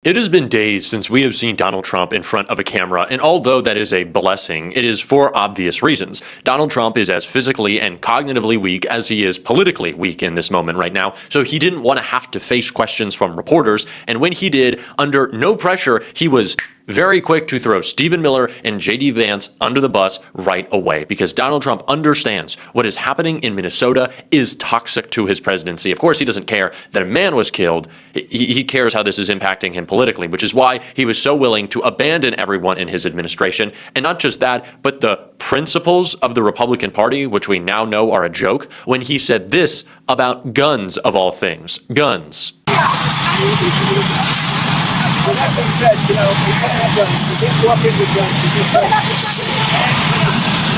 It has been days since we have seen Donald Trump in front of a camera, and although that is a blessing, it is for obvious reasons. Donald Trump is as physically and cognitively weak as he is politically weak in this moment right now, so he didn't want to have to face questions from reporters, and when he did, under no pressure, he was very quick to throw Stephen Miller and JD Vance under the bus right away, because Donald Trump understands what is happening in Minnesota is toxic to his presidency. Of course, he doesn't care that a man was killed. He cares how this is impacting him politically, which is why he was so willing to abandon everyone in his administration. And not just that, but the principles of the Republican Party, which we now know are a joke, when he said this about guns of all things. Guns. Well, that being said, you can't have guns. You can't walk in with guns. You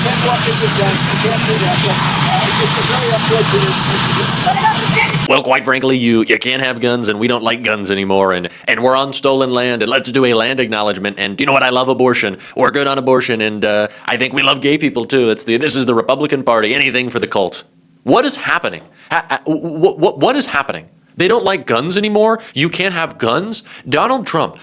can't walk in with guns. You can't do that. It's a very unfortunate. Well, quite frankly, you can't have guns, and we don't like guns anymore, and we're on stolen land, and let's do a land acknowledgement. And you know what? I love abortion. We're good on abortion, and I think we love gay people too. This is the Republican Party. Anything for the cult. What is happening? What is happening? They don't like guns anymore? You can't have guns? Donald Trump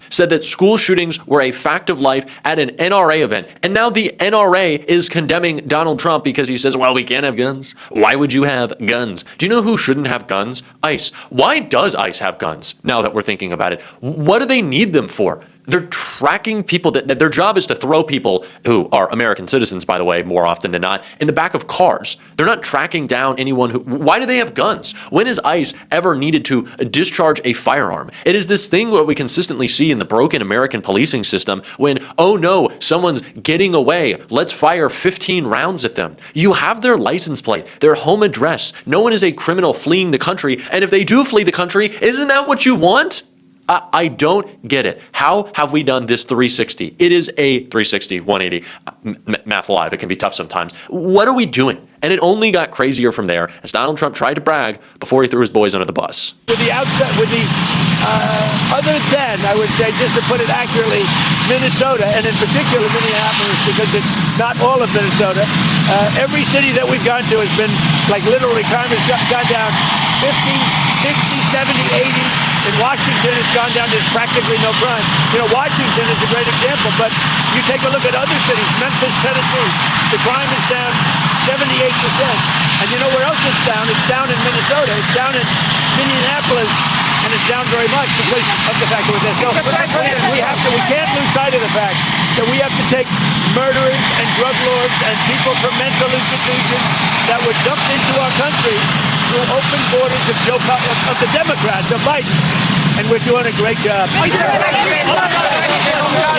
said that school shootings were a fact of life at an NRA event. And now the NRA is condemning Donald Trump because he says, well, we can't have guns. Why would you have guns? Do you know who shouldn't have guns? ICE. Why does ICE have guns? Now that we're thinking about it, what do they need them for? They're tracking people that their job is to throw people who are American citizens, by the way, more often than not, in the back of cars. They're not tracking down anyone who. Why do they have guns? When has ICE ever needed to discharge a firearm? It is this thing that we consistently see in the broken American policing system when, oh no, someone's getting away. Let's fire 15 rounds at them. You have their license plate, their home address. No one is a criminal fleeing the country. And if they do flee the country, isn't that what you want? I don't get it. How have we done this 360? It is a 360, 180. Math live, it can be tough sometimes. What are we doing? And it only got crazier from there as Donald Trump tried to brag before he threw his boys under the bus. Other than, I would say, just to put it accurately, Minnesota, and in particular Minneapolis, because it's not all of Minnesota, every city that we've gone to has been, like literally, crime has gone down 50, 60, 70, 80. In Washington, it's gone down. There's practically no crime. Washington is a great example, but you take a look at other cities, Memphis, Tennessee, the crime is down 78%. And you know where else it's down? It's down in Minnesota. It's down in Minneapolis. And it's down very much because of the fact that we're there. So we can't lose sight of the fact that we have to take murderers and drug lords and people from mental institutions that were dumped into our country through open borders of the Democrats, of Biden. And we're doing a great job. The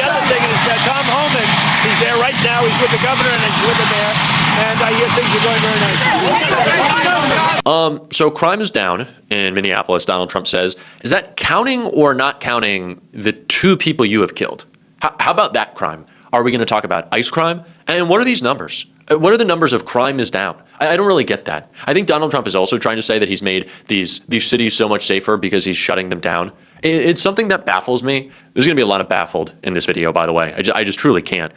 other thing is Tom Homan, he's there right now. He's with the governor and he's with the mayor. And I hear things are going very nice. So crime is down in Minneapolis, Donald Trump says. Is that counting or not counting the 2 people you have killed? How about that crime? Are we going to talk about ICE crime? And what are these numbers? What are the numbers of crime is down? I don't really get that. I think Donald Trump is also trying to say that he's made these cities so much safer because he's shutting them down. It's something that baffles me. There's going to be a lot of baffled in this video, by the way. I just truly can't.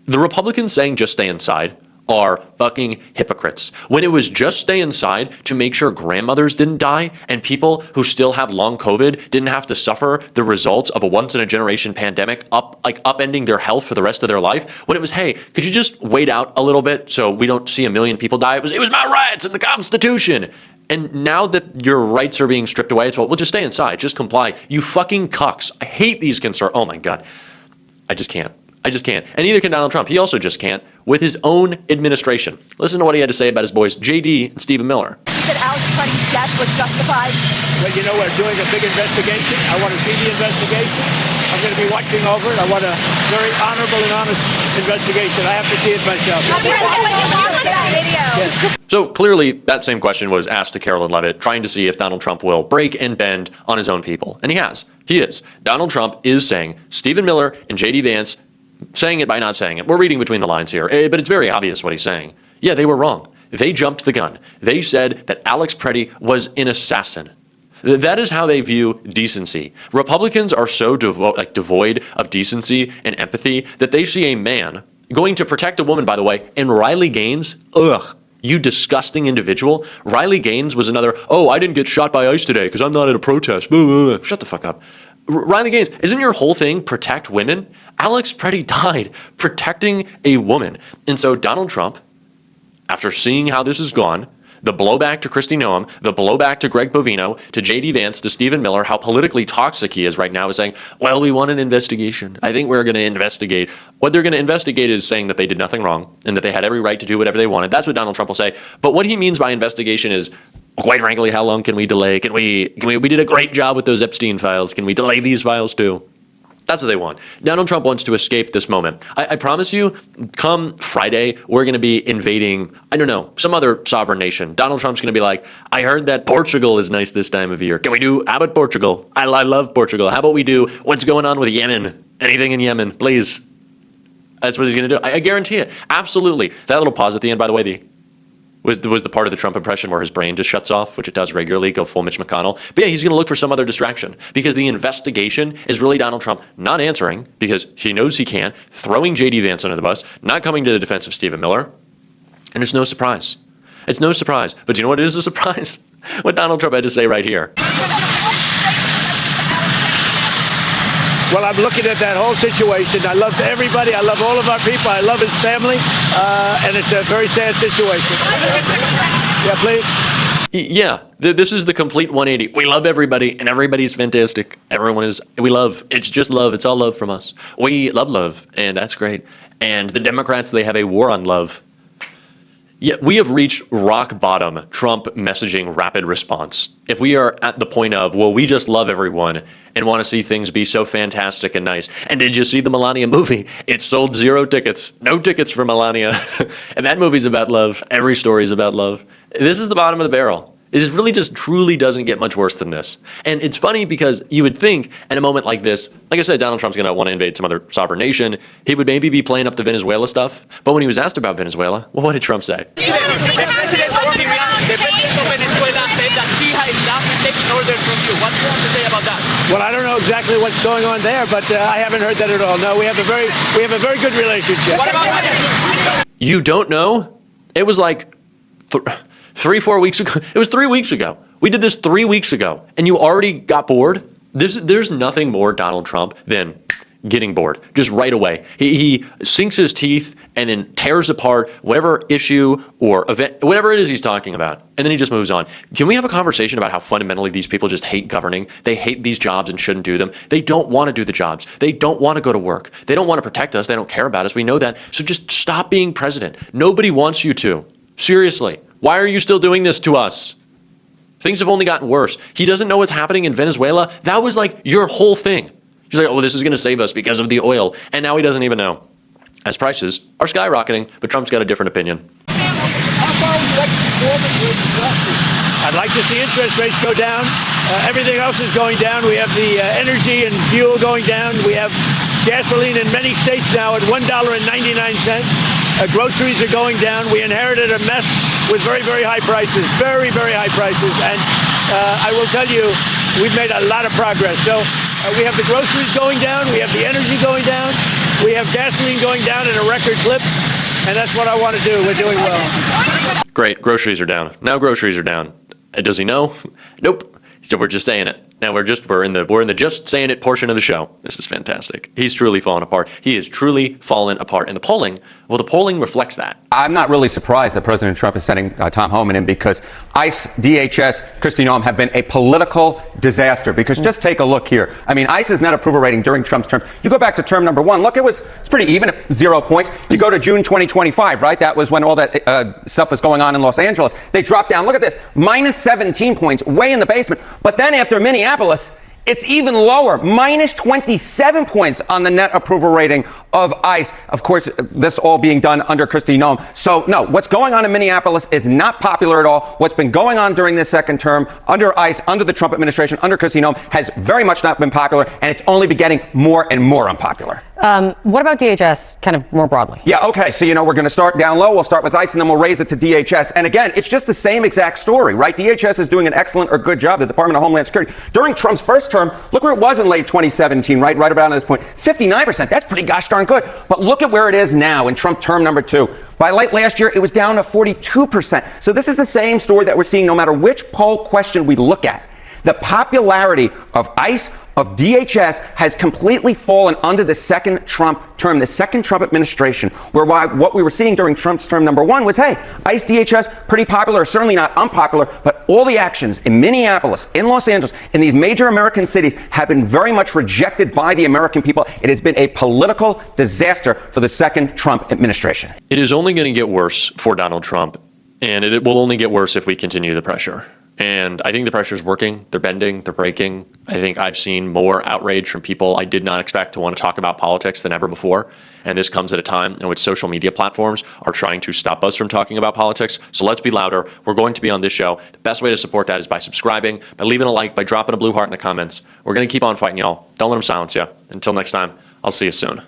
The Republicans saying just stay inside are fucking hypocrites. When it was just stay inside to make sure grandmothers didn't die and people who still have long COVID didn't have to suffer the results of a once-in-a-generation pandemic upending their health for the rest of their life. When it was, hey, could you just wait out a little bit so we don't see 1 million people die? It was my rights and the Constitution. And now that your rights are being stripped away, it's, well, just stay inside, just comply. You fucking cucks. I hate these concerns. Oh my God. I just can't. And neither can Donald Trump. He also just can't with his own administration. Listen to what he had to say about his boys, JD and Stephen Miller. He said Alex Putty's death was justified. Well, we're doing a big investigation. I want to see the investigation. I'm going to be watching over it. I want a very honorable and honest investigation. I have to see it myself. Yes. So clearly that same question was asked to Carolyn Levitt, trying to see if Donald Trump will break and bend on his own people. And he has. He is. Donald Trump is saying Stephen Miller and JD Vance, saying it by not saying it. We're reading between the lines here, but it's very obvious what he's saying. Yeah, they were wrong. They jumped the gun. They said that Alex Preddy was an assassin. That is how they view decency. Republicans are so devoid of decency and empathy that they see a man going to protect a woman, by the way, and Riley Gaines, You disgusting individual. Riley Gaines was another, oh, I didn't get shot by ICE today because I'm not at a protest. Shut the fuck up. Riley Gaines, isn't your whole thing protect women? Alex Preddy died protecting a woman. And so Donald Trump, after seeing how this has gone, the blowback to Kristi Noem, the blowback to Greg Bovino, to J.D. Vance, to Stephen Miller, how politically toxic he is right now, is saying, well, we want an investigation. I think we're going to investigate. What they're going to investigate is saying that they did nothing wrong and that they had every right to do whatever they wanted. That's what Donald Trump will say. But what he means by investigation is, quite frankly, how long can we delay? We did a great job with those Epstein files. Can we delay these files too? That's what they want. Donald Trump wants to escape this moment. I promise you, come Friday, we're going to be invading, I don't know, some other sovereign nation. Donald Trump's going to be like, I heard that Portugal is nice this time of year. Can we do, how about Portugal? I love Portugal. How about we do what's going on with Yemen? Anything in Yemen, please. That's what he's going to do. I guarantee it. Absolutely. That little pause at the end, by the way, was the part of the Trump impression where his brain just shuts off, which it does regularly, go full Mitch McConnell. But yeah, he's going to look for some other distraction because the investigation is really Donald Trump not answering because he knows he can, throwing J.D. Vance under the bus, not coming to the defense of Stephen Miller. And it's no surprise. It's no surprise. But you know what is a surprise? What Donald Trump had to say right here. Well, I'm looking at that whole situation. I love everybody. I love all of our people. I love his family. And it's a very sad situation. Yeah, please. Yeah, this is the complete 180. We love everybody, and everybody's fantastic. Everyone is, we love. It's just love. It's all love from us. We love, and that's great. And the Democrats, they have a war on love. Yeah, we have reached rock bottom Trump messaging rapid response. If we are at the point of, well, we just love everyone and want to see things be so fantastic and nice. And did you see the Melania movie? It sold 0 tickets. No tickets for Melania. And that movie's about love. Every story is about love. This is the bottom of the barrel. It just really just truly doesn't get much worse than this. And it's funny because you would think in a moment like this, like I said, Donald Trump's going to want to invade some other sovereign nation. He would maybe be playing up the Venezuela stuff. But when he was asked about Venezuela, well, what did Trump say? Well, I don't know exactly what's going on there, but I haven't heard that at all. No, we have a very good relationship. You don't know? It was like 3-4 weeks ago. It was 3 weeks ago. We did this 3 weeks ago, and you already got bored? There's nothing more Donald Trump than getting bored, just right away. He sinks his teeth and then tears apart whatever issue or event, whatever it is he's talking about, and then he just moves on. Can we have a conversation about how fundamentally these people just hate governing? They hate these jobs and shouldn't do them. They don't want to do the jobs. They don't want to go to work. They don't want to protect us. They don't care about us. We know that. So just stop being president. Nobody wants you to. Seriously. Why are you still doing this to us? Things have only gotten worse. He doesn't know what's happening in Venezuela. That was like your whole thing. He's like, oh, this is going to save us because of the oil. And now he doesn't even know. As prices are skyrocketing, but Trump's got a different opinion. I'd like to see interest rates go down. Everything else is going down. We have the energy and fuel going down. We have gasoline in many states now at $1.99. Groceries are going down. We inherited a mess with very, very high prices, very, very high prices. And I will tell you, we've made a lot of progress. So we have the groceries going down. We have the energy going down. We have gasoline going down at a record clip. And that's what I want to do. We're doing well. Great. Groceries are down. Now groceries are down. Does he know? Nope. So we're just saying it. Now we're in the just saying it portion of the show. This is fantastic. He's truly fallen apart. He is truly fallen apart. And the polling reflects that. I'm not really surprised that President Trump is sending Tom Homan in because ICE, DHS, Kristi Noem have been a political disaster. Because just take a look here. I mean, ICE's net approval rating during Trump's term. You go back to term number 1. Look, it's pretty even at 0 points. You go to June 2025, right? That was when all that stuff was going on in Los Angeles. They dropped down. Look at this. Minus 17 points, way in the basement. But then after Minneapolis, it's even lower, minus 27 points on the net approval rating of ICE. Of course, this all being done under Kristi Noem. So, no, what's going on in Minneapolis is not popular at all. What's been going on during this second term under ICE, under the Trump administration, under Kristi Noem, has very much not been popular, and it's only been getting more and more unpopular. What about DHS kind of more broadly? Yeah, okay. So, we're going to start down low. We'll start with ICE and then we'll raise it to DHS. And again, it's just the same exact story, right? DHS is doing an excellent or good job, the Department of Homeland Security. During Trump's first term, look where it was in late 2017, right about at this point. 59%. That's pretty gosh darn good. But look at where it is now in Trump term number 2. By late last year, it was down to 42%. So this is the same story that we're seeing no matter which poll question we look at. The popularity of ICE, of DHS, has completely fallen under the second Trump term, the second Trump administration, where what we were seeing during Trump's term number one was, hey, ICE, DHS, pretty popular, certainly not unpopular, but all the actions in Minneapolis, in Los Angeles, in these major American cities have been very much rejected by the American people. It has been a political disaster for the second Trump administration. It is only going to get worse for Donald Trump, and it will only get worse if we continue the pressure. And I think the pressure is working. They're bending. They're breaking. I think I've seen more outrage from people I did not expect to want to talk about politics than ever before. And this comes at a time in which social media platforms are trying to stop us from talking about politics. So let's be louder. We're going to be on this show. The best way to support that is by subscribing, by leaving a like, by dropping a blue heart in the comments. We're going to keep on fighting, y'all. Don't let them silence you. Until next time, I'll see you soon.